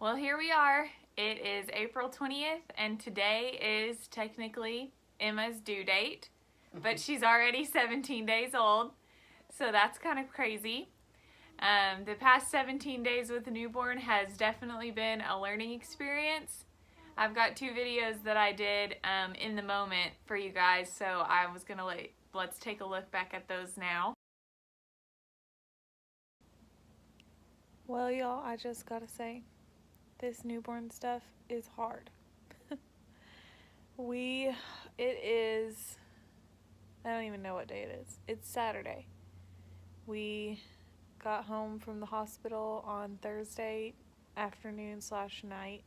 Well, here we are. It is April 20th, and today is technically Emma's due date, but she's already 17 days old, so that's kind of crazy. The past 17 days with a newborn has definitely been a learning experience. I've got 2 videos that I did in the moment for you guys, so I was gonna let's take a look back at those now. Well, y'all, I just gotta say, this newborn stuff is hard. It is, I don't even know what day it is. It's Saturday. We got home from the hospital on Thursday afternoon / night.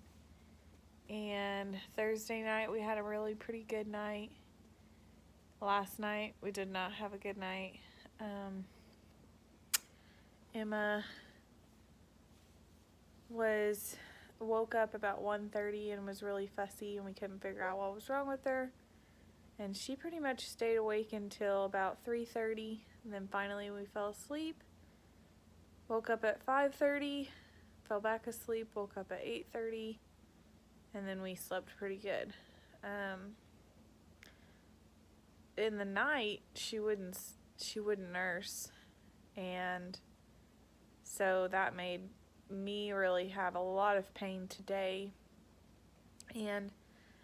And Thursday night we had a really pretty good night. Last night we did not have a good night. Emma woke up about 1:30 and was really fussy, and we couldn't figure out what was wrong with her. And she pretty much stayed awake until about 3:30, and then finally we fell asleep. Woke up at 5:30, fell back asleep, woke up at 8:30, and then we slept pretty good. In the night, she wouldn't nurse, and so that made me really have a lot of pain today. And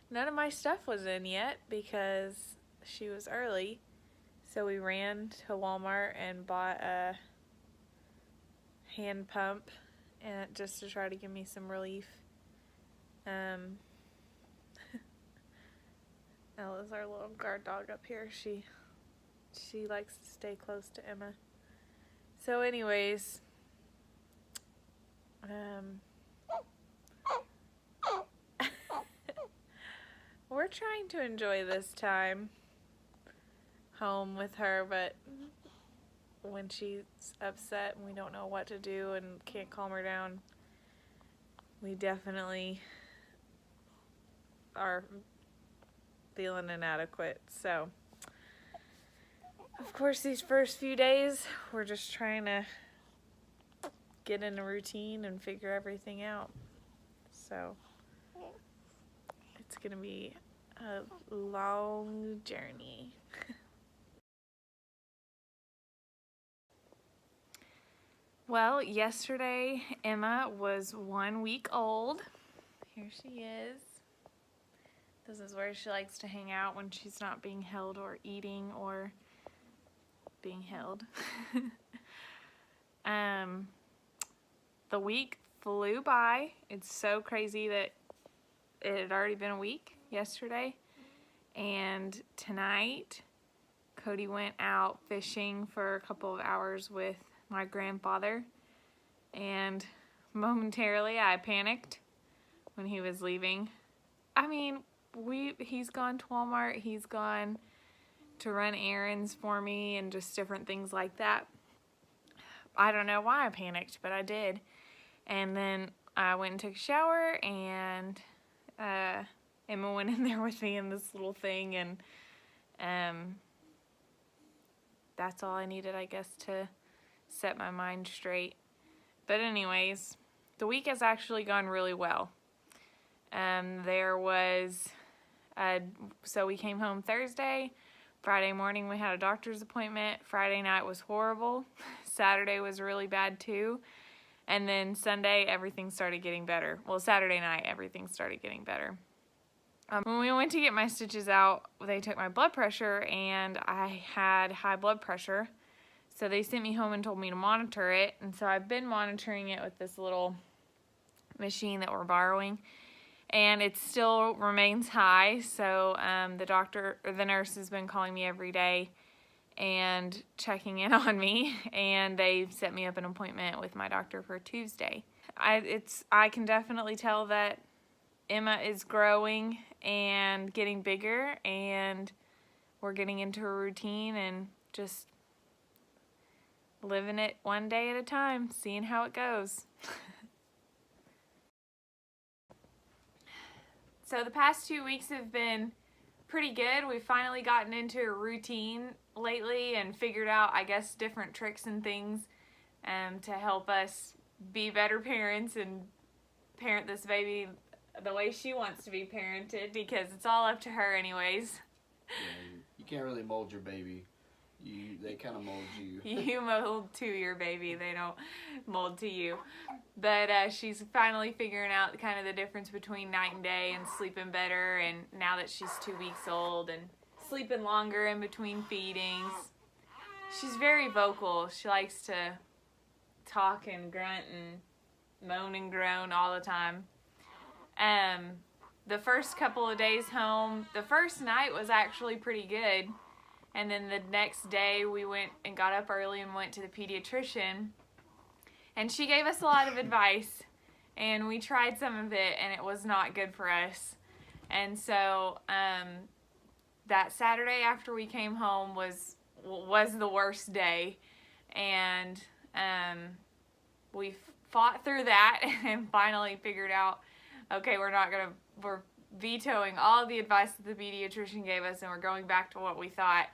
none of my stuff was in yet because she was early, so we ran to Walmart and bought a hand pump, and just to try to give me some relief. Ella's our little guard dog up here. She likes to stay close to Emma. So anyways, we're trying to enjoy this time home with her, but when she's upset and we don't know what to do and can't calm her down, we definitely are feeling inadequate. So, of course, these first few days, we're just trying to get in a routine and figure everything out. So, it's going to be a long journey. Well, yesterday, Emma was 1 week old. Here she is. This is where she likes to hang out when she's not being held or eating or being held. The week flew by. It's so crazy that it had already been a week yesterday. And tonight, Cody went out fishing for a couple of hours with my grandfather. And momentarily I panicked when he was leaving. I mean, he's gone to Walmart, he's gone to run errands for me and just different things like that. I don't know why I panicked, but I did. And then I went and took a shower, and Emma went in there with me in this little thing, and that's all I needed, I guess, to set my mind straight. But anyways, the week has actually gone really well. So we came home Thursday. Friday morning we had a doctor's appointment. Friday night was horrible. Saturday was really bad too. And then Sunday everything started getting better. Well, Saturday night everything started getting better. When we went to get my stitches out, they took my blood pressure, and I had high blood pressure. So they sent me home and told me to monitor it. And so I've been monitoring it with this little machine that we're borrowing. And it still remains high, so the nurse has been calling me every day and checking in on me, and they set me up an appointment with my doctor for Tuesday. I can definitely tell that Emma is growing and getting bigger, and we're getting into a routine and just living it one day at a time, seeing how it goes. So the past 2 weeks have been pretty good. We've finally gotten into a routine lately and figured out, I guess, different tricks and things to help us be better parents and parent this baby the way she wants to be parented, because it's all up to her anyways. Yeah, you can't really mold your baby. They kind of mold you. You mold to your baby, they don't mold to you. But she's finally figuring out kind of the difference between night and day and sleeping better, and now that she's 2 weeks old and sleeping longer in between feedings. She's very vocal. She likes to talk and grunt and moan and groan all the time. The first couple of days home, the first night was actually pretty good. And then the next day we went and got up early and went to the pediatrician. And she gave us a lot of advice. And we tried some of it, and it was not good for us. And so that Saturday after we came home was the worst day. And we fought through that and finally figured out, okay, we're vetoing all the advice that the pediatrician gave us, and we're going back to what we thought.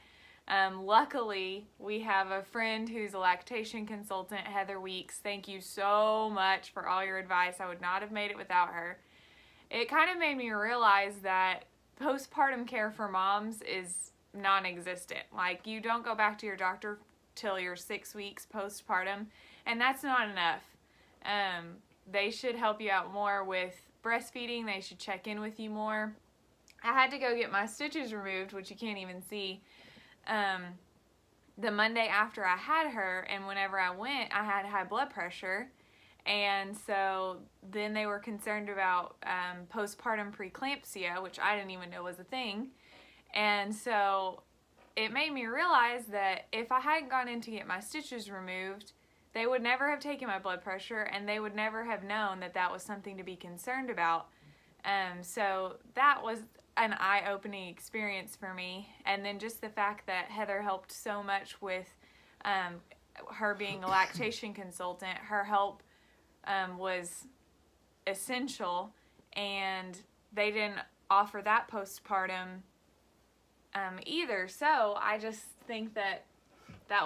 Luckily, we have a friend who's a lactation consultant, Heather Weeks. Thank you so much for all your advice. I would not have made it without her. It kind of made me realize that postpartum care for moms is non-existent. Like, you don't go back to your doctor till you're 6 weeks postpartum, and that's not enough. They should help you out more with breastfeeding. They should check in with you more. I had to go get my stitches removed, which you can't even see, the Monday after I had her, and whenever I went, I had high blood pressure, and so then they were concerned about postpartum preeclampsia, which I didn't even know was a thing, and so it made me realize that if I hadn't gone in to get my stitches removed, they would never have taken my blood pressure, and they would never have known that that was something to be concerned about. So that was an eye-opening experience for me. And then just the fact that Heather helped so much with her being a lactation consultant, her help was essential, and they didn't offer that postpartum either. So I just think that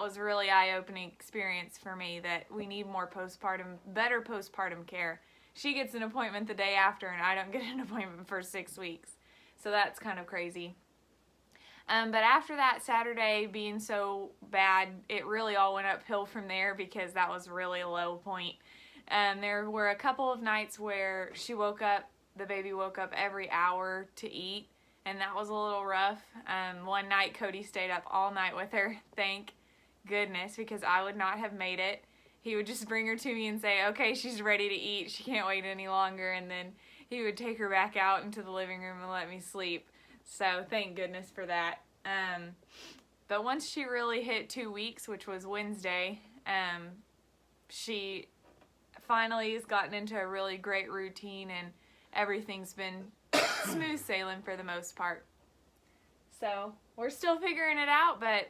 was a really eye-opening experience for me, that we need more better postpartum care. She gets an appointment the day after, and I don't get an appointment for 6 weeks. So that's kind of crazy. But after that Saturday being so bad, it really all went uphill from there, because that was really a low point. There were a couple of nights where the baby woke up every hour to eat, and that was a little rough. One night Cody stayed up all night with her, thank goodness, because I would not have made it. He would just bring her to me and say, okay, she's ready to eat, she can't wait any longer, and then he would take her back out into the living room and let me sleep. So thank goodness for that. But once she really hit 2 weeks, which was Wednesday, she finally has gotten into a really great routine, and everything's been smooth sailing for the most part. So we're still figuring it out, but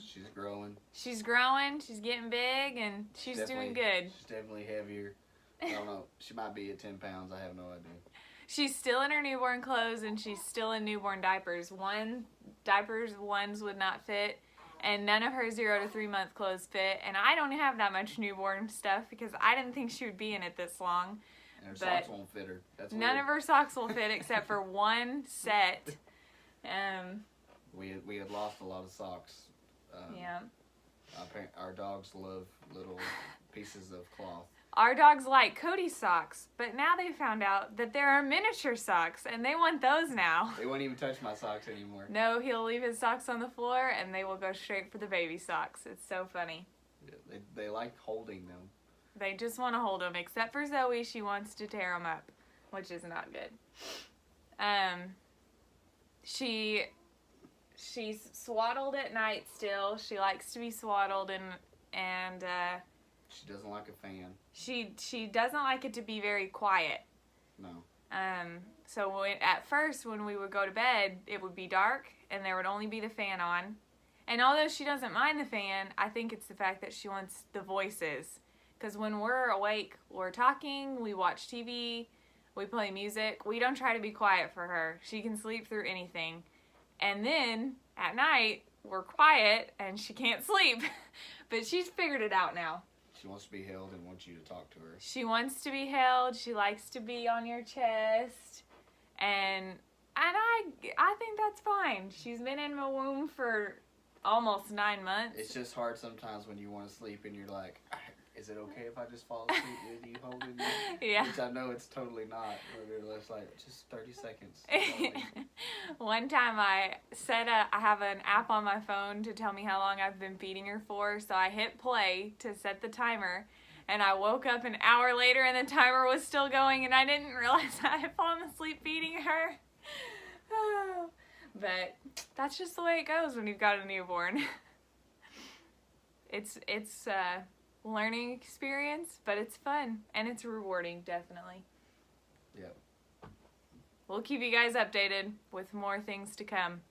she's growing. She's growing, she's getting big, and she's doing good. She's definitely heavier. I don't know. She might be at 10 pounds. I have no idea. She's still in her newborn clothes, and she's still in newborn diapers. Ones would not fit, and none of her 0 to 3 month clothes fit. And I don't have that much newborn stuff, because I didn't think she would be in it this long. And her socks won't fit her. That's none weird. of her socks will fit except for one set. We had lost a lot of socks. Yeah. Our dogs love little pieces of cloth. Our dogs like Cody's socks, but now they found out that there are miniature socks, and they want those now. They won't even touch my socks anymore. No, he'll leave his socks on the floor, and they will go straight for the baby socks. It's so funny. Yeah, they like holding them. They just want to hold them, except for Zoe. She wants to tear them up, which is not good. She's swaddled at night still. She likes to be swaddled, and she doesn't like a fan. She doesn't like it to be very quiet. No. So at first, when we would go to bed, it would be dark, and there would only be the fan on. And although she doesn't mind the fan, I think it's the fact that she wants the voices. Because when we're awake, we're talking, we watch TV, we play music. We don't try to be quiet for her. She can sleep through anything. And then, at night, we're quiet, and she can't sleep. But she's figured it out now. She wants to be held and wants you to talk to her. She wants to be held. She likes to be on your chest. And I think that's fine. She's been in my womb for almost 9 months. It's just hard sometimes when you want to sleep and you're like, is it okay if I just fall asleep with you holding me? Yeah. Which I know it's totally not. But you're just like, just 30 seconds. One time I have an app on my phone to tell me how long I've been feeding her for, so I hit play to set the timer, and I woke up an hour later and the timer was still going, and I didn't realize I had fallen asleep feeding her. But that's just the way it goes when you've got a newborn. It's a learning experience, but it's fun and it's rewarding, definitely. Yep. We'll keep you guys updated with more things to come.